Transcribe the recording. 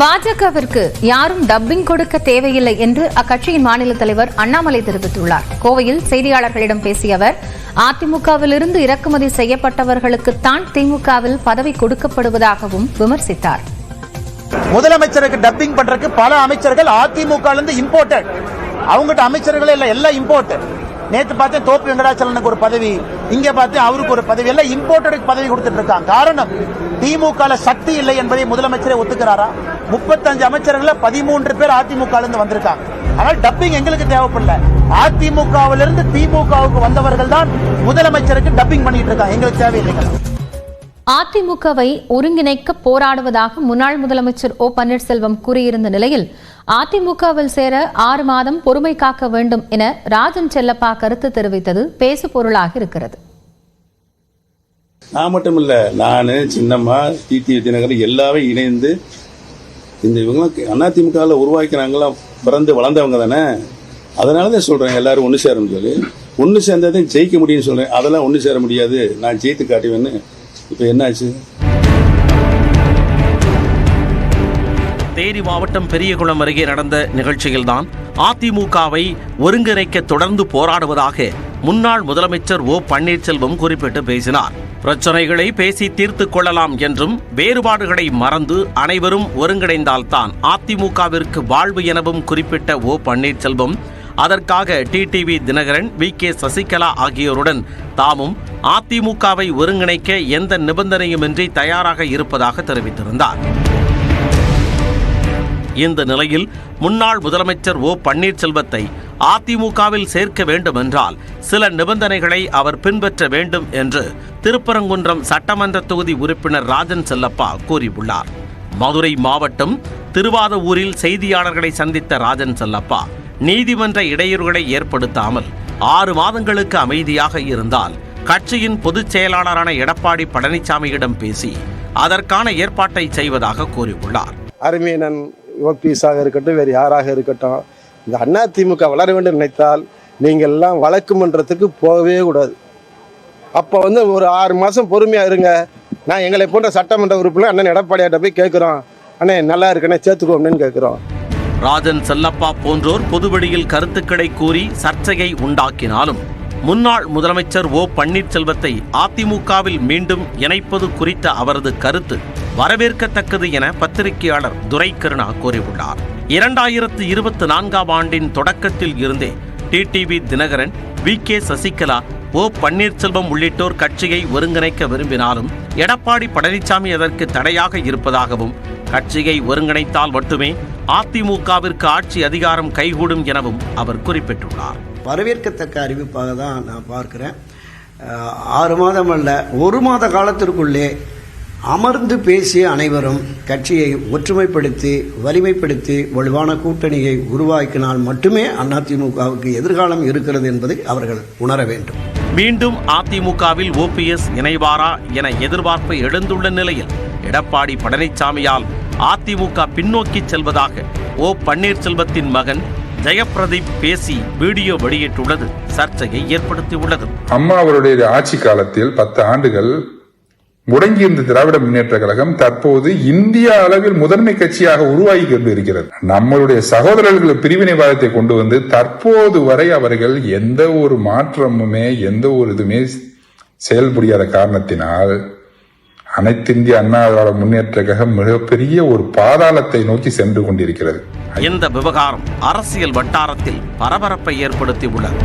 பாஜகவிற்கு யாரும் டப்பிங் கொடுக்க தேவையில்லை என்று அக்கட்சியின் மாநில தலைவர் அண்ணாமலை தெரிவித்துள்ளார். கோவையில் செய்தியாளர்களிடம் பேசிய அவர், அதிமுகவிலிருந்து இறக்குமதி செய்யப்பட்டவர்களுக்குத்தான் திமுகவில் பதவி கொடுக்கப்படுவதாகவும் விமர்சித்தார். முதலமைச்சருக்கு டப்பிங் பண்றதுக்கு பல அமைச்சர்கள் அதிமுக இம்போர்ட்டட். அவங்ககிட்ட அமைச்சர்களே இல்ல, எல்லாம் இம்போர்ட். நேற்று பார்த்தேன் தோப்பு வெங்கடாச்சலனுக்கு ஒரு பதவி, இங்க பார்த்தேன் அவருக்கு ஒரு பதவி, எல்லாம் இம்போர்ட்டடுக்கு பதவி கொடுத்துட்டு இருக்காங்க. காரணம், திமுக சக்தி இல்லை என்பதை முதலமைச்சரே ஒத்துக்கிறாரா? 35 அமைச்சர்கள் 13 பேர் அதிமுக வந்திருக்காங்க. ஆனால் டப்பிங் எங்களுக்கு தேவைப்படல. அதிமுகவிலிருந்து திமுகவுக்கு வந்தவர்கள் தான் முதலமைச்சருக்கு டப்பிங் பண்ணிட்டு இருக்காங்க. எங்களுக்கு தேவையில்லை. அதிமுகவை ஒருங்கிணைக்க போராடுவதாக முன்னாள் முதலமைச்சர் ஓ பன்னீர்செல்வம் கூறியிருந்த நிலையில் அதிமுகவில் சேர 6 மாதம் பொறுமை காக்க வேண்டும் என ராஜன் செல்லப்பா கருத்து தெரிவித்தது பேசு பொருளாக இருக்கிறது. நான் மட்டும் இல்ல, நானு, சின்னம்மா, டிடிவி தினகரன் எல்லாமே இணைந்து இந்த இவங்க அதிமுக உருவாக்கினாங்களாம், பிறந்து வளர்ந்தவங்க தானே. அதனாலதான் சொல்றேன் எல்லாரும் ஒண்ணு சேரணும் சொல்லி. ஒண்ணு சேர்ந்தாதான் ஜெயிக்க முடியும்னு சொல்றேன். அதெல்லாம் ஒண்ணு சேர முடியாது, நான் ஜெயித்து காட்டுவேன்னு. இப்ப என்னாச்சு? தேனி மாவட்டம் பெரியகுளம் அருகே நடந்த நிகழ்ச்சியில்தான் அதிமுகவை ஒருங்கிணைக்க தொடர்ந்து போராடுவதாக முன்னாள் முதலமைச்சர் ஓ பன்னீர்செல்வம் குறிப்பிட்டு பேசினார். பிரச்சனைகளை பேசி தீர்த்துக் கொள்ளலாம் என்றும் வேறுபாடுகளை மறந்து அனைவரும் ஒருங்கிணைந்தால்தான் அதிமுகவிற்கு வாழ்வு எனவும் குறிப்பிட்ட ஓ பன்னீர்செல்வம் அதற்காக டிடிவி தினகரன், வி.கே. சசிகலா ஆகியோருடன் தாமும் அதிமுகவை ஒருங்கிணைக்க எந்த நிபந்தனையுமின்றி தயாராக இருப்பதாக தெரிவித்திருந்தார். இந்த நிலையில் முன்னாள் முதலமைச்சர் ஓ பன்னீர்செல்வத்தை அதிமுகவில் சேர்க்க வேண்டும் என்றால் சில நிபந்தனைகளை அவர் பின்பற்ற வேண்டும் என்று திருப்பரங்குன்றம் சட்டமன்ற தொகுதி உறுப்பினர் ராஜன் செல்லப்பா கூறியுள்ளார். மதுரை மாவட்டம் திருவாதவூரில் செய்தியாளர்களை சந்தித்த ராஜன் செல்லப்பா, நீதிமன்ற இடையூறுகளை ஏற்படுத்தாமல் 6 மாதங்களுக்கு அமைதியாக இருந்தால் கட்சியின் பொதுச் செயலாளரான எடப்பாடி பழனிசாமியிடம் பேசி அதற்கான ஏற்பாட்டை செய்வதாக கூறியுள்ளார். அருமையனன் ஓபிஎஸ்ஸாக இருக்கட்டும், வேறு யாராக இருக்கட்டும், இந்த அதிமுக வளர வேண்டும் நினைத்தால் நீங்கள் எல்லாம் வழக்கு மன்றத்துக்கு போகவே கூடாது. அப்போ ஒரு 6 மாதம் பொறுமையாக இருங்க. நான் எங்களை போன்ற சட்டமன்ற உறுப்பினர் அண்ணன் எடப்பாடியாட்ட போய் கேட்குறோம், அண்ணே நல்லா இருக்கண்ணே சேர்த்துக்கோம்னு கேட்குறோம். ராஜன் செல்லப்பா போன்றோர் பொதுவெளியில் கருத்துக்களை கூறி சர்ச்சையை உண்டாக்கினாலும் முன்னாள் முதலமைச்சர் ஓ பன்னீர்செல்வத்தை அதிமுகவில் மீண்டும் இணைப்பது குறித்த அவரது கருத்து வரவேற்கத்தக்கது என பத்திரிகையாளர் துரைக்கருணா கூறியுள்ளார். 2024ஆம் ஆண்டின் தொடக்கத்தில் இருந்தே டிடிவி தினகரன், வி.கே. சசிகலா, ஓ பன்னீர்செல்வம் உள்ளிட்டோர் கட்சியை ஒருங்கிணைக்க விரும்பினாலும் எடப்பாடி பழனிசாமி அதற்கு தடையாக இருப்பதாகவும், கட்சியை ஒருங்கிணைத்தால் மட்டுமே அதிமுகவிற்கு ஆட்சி அதிகாரம் கைகூடும் எனவும் அவர் குறிப்பிட்டுள்ளார். வரவேற்கத்தக்க அறிவிப்பாக தான் நான் பார்க்கிறேன். 6 மாதம் அல்ல, 1 மாத காலத்திற்குள்ளே அமர்ந்து பேசிய அனைவரும் கட்சியை ஒற்றுமைப்படுத்தி வலிமைப்படுத்தி வலுவான கூட்டணியை உருவாக்கினால் மட்டுமே அதிமுகவுக்கு எதிர்காலம் இருக்கிறது என்பதை அவர்கள் உணர வேண்டும். மீண்டும் அதிமுகவில் ஓபிஎஸ் இணைவாரா என எதிர்பார்ப்பு எழுந்துள்ள நிலையில் எடப்பாடி பழனிசாமியால் அதிமுக பின்னோக்கி செல்வதாக ஓ பன்னீர்செல்வத்தின் மகன் ஜெயப்பிரதீப் பேசி வீடியோ வெளியிட்டுள்ளது சர்ச்சையை ஏற்படுத்தியுள்ளது. அம்மா அவருடைய ஆட்சி காலத்தில் 10 ஆண்டுகள் முடங்கியிருந்த திராவிட முன்னேற்ற கழகம் தற்போது இந்திய அளவில் முதன்மை கட்சியாக உருவாகி கொண்டு இருக்கிறது. நம்மளுடைய சகோதரர்கள் பிரிவினைவாதத்தை கொண்டு வந்து தற்போது வரை அவர்கள் எந்த ஒரு மாற்றமுமே எந்த ஒரு இதுமே செயல்புரியாத காரணத்தினால் அனைத்திந்திய அண்ணா திராவிட முன்னேற்ற கழகம் மிகப்பெரிய ஒரு பாதாளத்தை நோக்கி சென்று கொண்டிருக்கிறது. இந்த விவகாரம் அரசியல் வட்டாரத்தில் பரபரப்பை ஏற்படுத்தியுள்ளது.